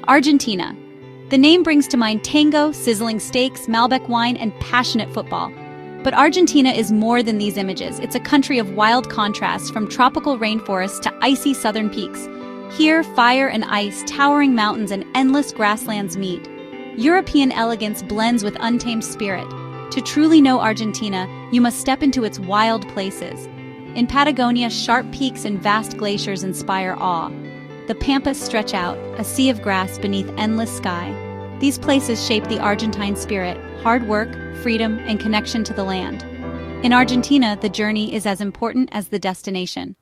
Argentina. The name brings to mind tango, sizzling steaks, Malbec wine, and passionate football. But Argentina is more than these images. It's a country of wild contrasts, from tropical rainforests to icy southern peaks. Here, fire and ice, towering mountains, and endless grasslands meet. European elegance blends with untamed spirit. To truly know Argentina, you must step into its wild places. In Patagonia, sharp peaks and vast glaciers inspire awe. The pampas stretch out, a sea of grass beneath endless sky. These places shape the Argentine spirit: hard work, freedom, and connection to the land. In Argentina, the journey is as important as the destination.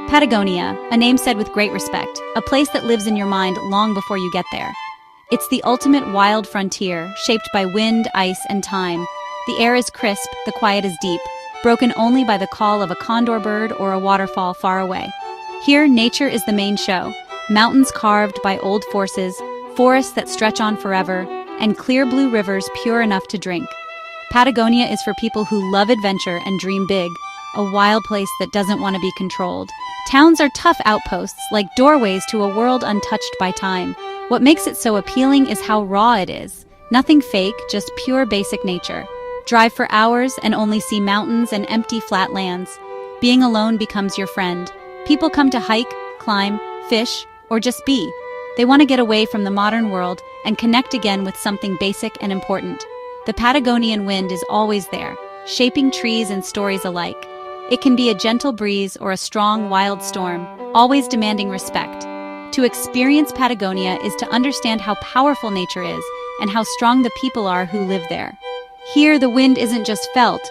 Patagonia, a name said with great respect, a place that lives in your mind long before you get there. It's the ultimate wild frontier, shaped by wind, ice, and time. The air is crisp, the quiet is deep, broken only by the call of a condor bird or a waterfall far away. Here, nature is the main show. Mountains carved by old forces, forests that stretch on forever, and clear blue rivers pure enough to drink. Patagonia is for people who love adventure and dream big, a wild place that doesn't want to be controlled. Towns are tough outposts, like doorways to a world untouched by time. What makes it so appealing is how raw it is. Nothing fake, just pure basic nature. Drive for hours and only see mountains and empty flat lands. Being alone becomes your friend. People come to hike, climb, fish, or just be. They want to get away from the modern world and connect again with something basic and important. The Patagonian wind is always there, shaping trees and stories alike. It can be a gentle breeze or a strong, wild storm, always demanding respect. To experience Patagonia is to understand how powerful nature is and how strong the people are who live there. Here, the wind isn't just felt,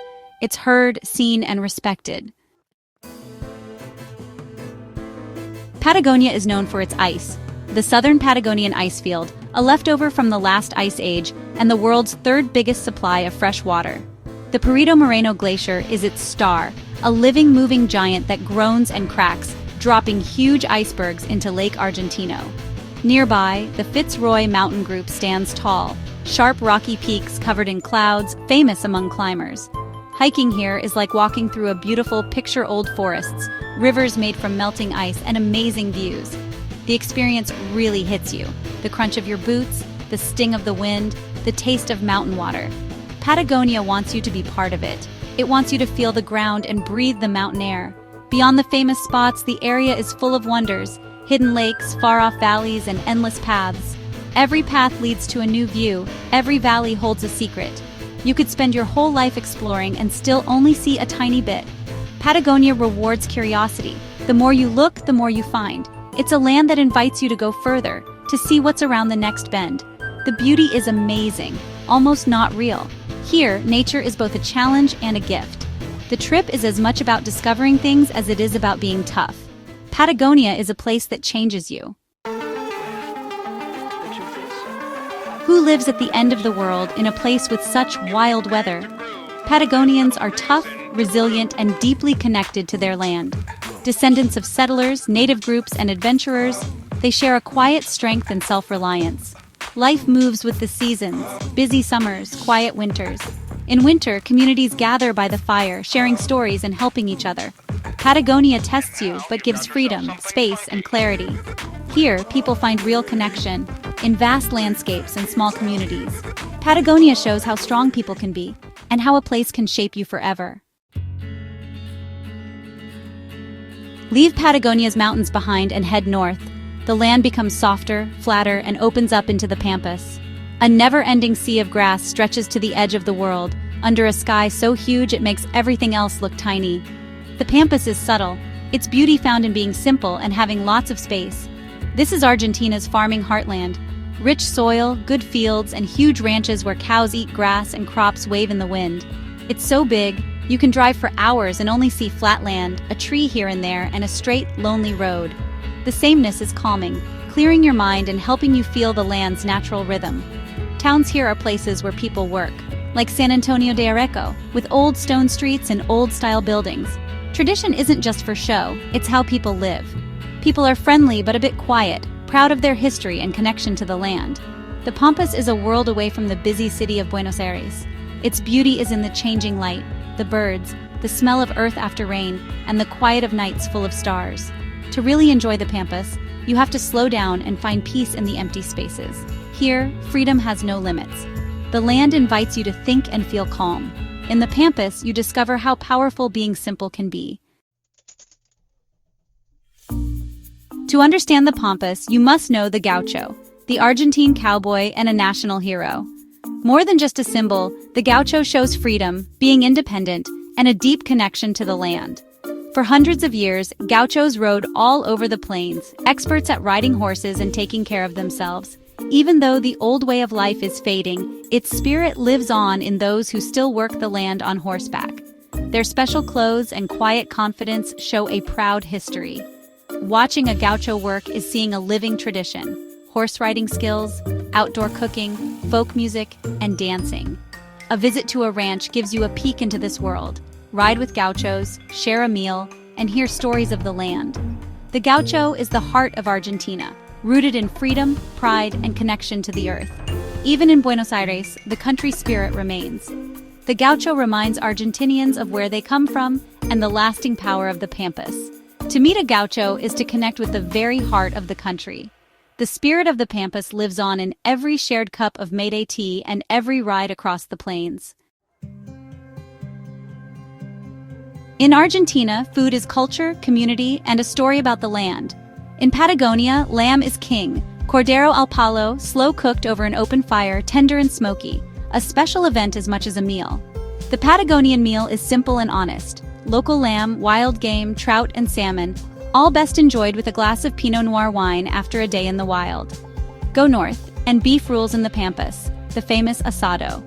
it's heard, seen, and respected. Patagonia is known for its ice. The southern Patagonian ice field, a leftover from the last ice age, and the world's third biggest supply of fresh water. The Perito Moreno Glacier is its star, a living, moving giant that groans and cracks, dropping huge icebergs into Lake Argentino. Nearby, the Fitzroy Mountain Group stands tall, sharp rocky peaks covered in clouds, famous among climbers. Hiking here is like walking through a beautiful picture-old forests, rivers made from melting ice, and amazing views. The experience really hits you. The crunch of your boots, the sting of the wind, the taste of mountain water. Patagonia wants you to be part of it. It wants you to feel the ground and breathe the mountain air. Beyond the famous spots, the area is full of wonders: hidden lakes, far-off valleys, and endless paths. Every path leads to a new view. Every valley holds a secret. You could spend your whole life exploring and still only see a tiny bit. Patagonia rewards curiosity. The more you look, the more you find. It's a land that invites you to go further, to see what's around the next bend. The beauty is amazing, almost not real. Here, nature is both a challenge and a gift. The trip is as much about discovering things as it is about being tough. Patagonia is a place that changes you. Who lives at the end of the world in a place with such wild weather? Patagonians are tough, resilient, and deeply connected to their land. Descendants of settlers, native groups, and adventurers, they share a quiet strength and self-reliance. Life moves with the seasons: busy summers, quiet winters. In winter, communities gather by the fire, sharing stories and helping each other. Patagonia tests you, but gives freedom, space, and clarity. Here, people find real connection, in vast landscapes and small communities. Patagonia shows how strong people can be, and how a place can shape you forever. Leave Patagonia's mountains behind and head north. The land becomes softer, flatter, and opens up into the pampas. A never-ending sea of grass stretches to the edge of the world, under a sky so huge it makes everything else look tiny. The pampas is subtle, its beauty found in being simple and having lots of space. This is Argentina's farming heartland. Rich soil, good fields, and huge ranches where cows eat grass and crops wave in the wind. It's so big, you can drive for hours and only see flat land, a tree here and there, and a straight, lonely road. The sameness is calming, clearing your mind and helping you feel the land's natural rhythm. Towns here are places where people work, like San Antonio de Areco, with old stone streets and old-style buildings. Tradition isn't just for show, it's how people live. People are friendly but a bit quiet, proud of their history and connection to the land. The Pampas is a world away from the busy city of Buenos Aires. Its beauty is in the changing light, the birds, the smell of earth after rain, and the quiet of nights full of stars. To really enjoy the Pampas, you have to slow down and find peace in the empty spaces. Here, freedom has no limits. The land invites you to think and feel calm. In the Pampas, you discover how powerful being simple can be. To understand the Pampas, you must know the gaucho, the Argentine cowboy and a national hero. More than just a symbol, the gaucho shows freedom, being independent, and a deep connection to the land. For hundreds of years, gauchos rode all over the plains, experts at riding horses and taking care of themselves. Even though the old way of life is fading, its spirit lives on in those who still work the land on horseback. Their special clothes and quiet confidence show a proud history. Watching a gaucho work is seeing a living tradition: horse riding skills, outdoor cooking, folk music, and dancing. A visit to a ranch gives you a peek into this world. Ride with gauchos, share a meal, and hear stories of the land. The gaucho is the heart of Argentina, rooted in freedom, pride, and connection to the earth. Even in Buenos Aires, the country spirit remains. The gaucho reminds Argentinians of where they come from and the lasting power of the Pampas. To meet a gaucho is to connect with the very heart of the country. The spirit of the Pampas lives on in every shared cup of Mayday tea and every ride across the plains. In Argentina, food is culture, community, and a story about the land. In Patagonia, lamb is king, cordero al palo, slow-cooked over an open fire, tender and smoky, a special event as much as a meal. The Patagonian meal is simple and honest. Local lamb, wild game, trout, and salmon, all best enjoyed with a glass of Pinot Noir wine after a day in the wild. Go north, and beef rules in the Pampas, the famous asado.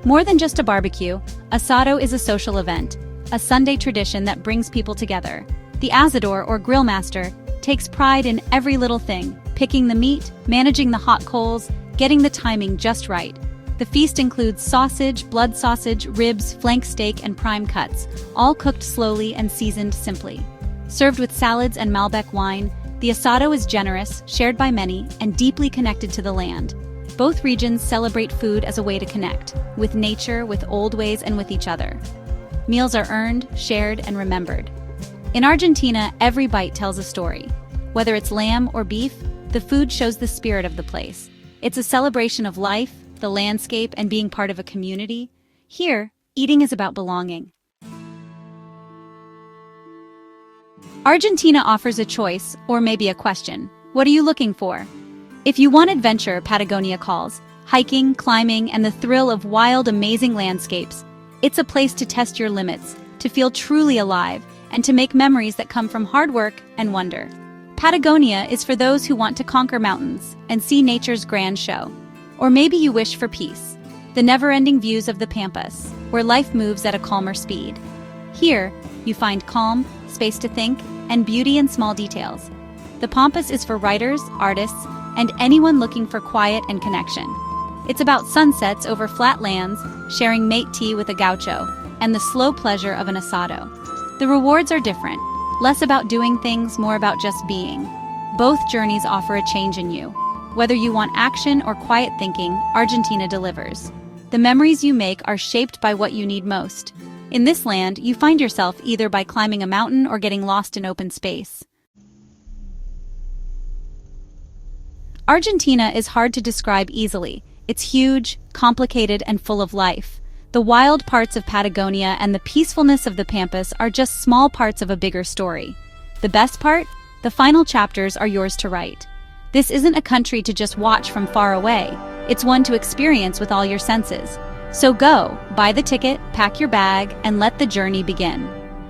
More than just a barbecue, asado is a social event, a Sunday tradition that brings people together. The asador, or grill master, takes pride in every little thing, picking the meat, managing the hot coals, getting the timing just right. The feast includes sausage, blood sausage, ribs, flank steak, and prime cuts, all cooked slowly and seasoned simply. Served with salads and Malbec wine, the asado is generous, shared by many, and deeply connected to the land. Both regions celebrate food as a way to connect, with nature, with old ways, and with each other. Meals are earned, shared, and remembered. In Argentina, every bite tells a story. Whether it's lamb or beef, the food shows the spirit of the place. It's a celebration of life, the landscape, and being part of a community. Here, eating is about belonging. Argentina offers a choice, or maybe a question. What are you looking for? If you want adventure, Patagonia calls. Hiking, climbing, and the thrill of wild, amazing landscapes. It's a place to test your limits, to feel truly alive, and to make memories that come from hard work and wonder. Patagonia is for those who want to conquer mountains and see nature's grand show. Or maybe you wish for peace, the never-ending views of the Pampas, where life moves at a calmer speed. Here, you find calm, space to think, and beauty in small details. The Pampas is for writers, artists, and anyone looking for quiet and connection. It's about sunsets over flat lands, sharing mate tea with a gaucho, and the slow pleasure of an asado. The rewards are different, less about doing things, more about just being. Both journeys offer a change in you. Whether you want action or quiet thinking, Argentina delivers. The memories you make are shaped by what you need most. In this land, you find yourself either by climbing a mountain or getting lost in open space. Argentina is hard to describe easily. It's huge, complicated, and full of life. The wild parts of Patagonia and the peacefulness of the Pampas are just small parts of a bigger story. The best part? The final chapters are yours to write. This isn't a country to just watch from far away. It's one to experience with all your senses. So go, buy the ticket, pack your bag, and let the journey begin.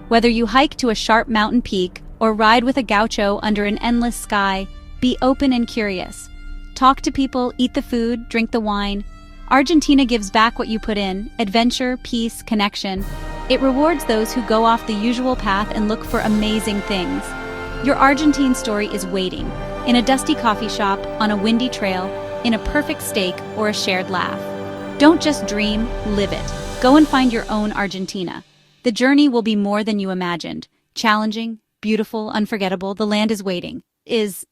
Whether you hike to a sharp mountain peak or ride with a gaucho under an endless sky, be open and curious. Talk to people, eat the food, drink the wine. Argentina gives back what you put in: adventure, peace, connection. It rewards those who go off the usual path and look for amazing things. Your Argentine story is waiting, in a dusty coffee shop, on a windy trail, in a perfect steak, or a shared laugh. Don't just dream, live it. Go and find your own Argentina. The journey will be more than you imagined. Challenging, beautiful, unforgettable. The land is waiting. Is